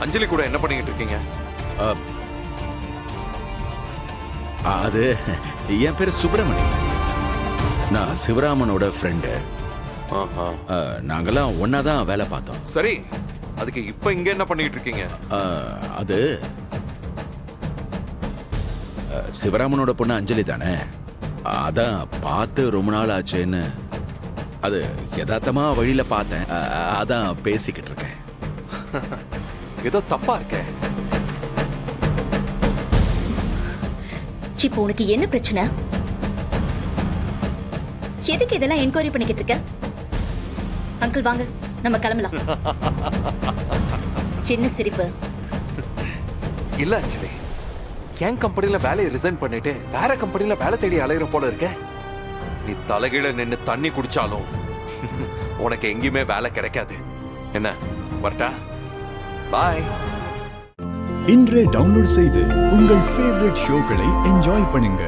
அஞ்சலி கூட என்ன பண்ணிக்கிட்டு இருக்கீங்க? அது என் பேரு சுப்பிரமணி. நான் சிவராமனோட ஃப்ரெண்டு. நாங்கெல்லாம் ஒன்னாதான் வேலை பார்த்தோம். சரி, அதுக்கு இப்ப இங்க என்ன பண்ணிட்டு இருக்கீங்க? அது சிவராமனோட பொண்ணு அஞ்சலி தானே, அதான் பார்த்து ரொம்ப நாள் ஆச்சுன்னு அது யதார்த்தமா வழியில பார்த்தேன். அதான் பேசிக்கிட்டு இருக்கேன். ஏதோ தப்பா இருக்க. இப்போ உனக்கு என்ன பிரச்சனை? எதுக்கு இதெல்லாம் என்கொயரி பண்ணிக்கிட்டு இருக்க? அங்கிள் வாங்க, நம்ம கிளம்பலாம். என்ன சிரிப்பு? இல்ல அஞ்சலி, என் கம்பெனில வேலையை ரிசைன் பண்ணிட்டு வேற கம்பெனில வேலை தேடி அலையிற போல இருக்க. நீ தலைகீழ நின்னு தண்ணி குடிச்சாலும் உனக்கு எங்கேயுமே வேலை கிடைக்காது. என்ன, வரட்டா? பாய். இன்றே டவுன்லோட் செய்து உங்கள் ஃபேவரட் ஷோக்களை என்ஜாய் பண்ணுங்க.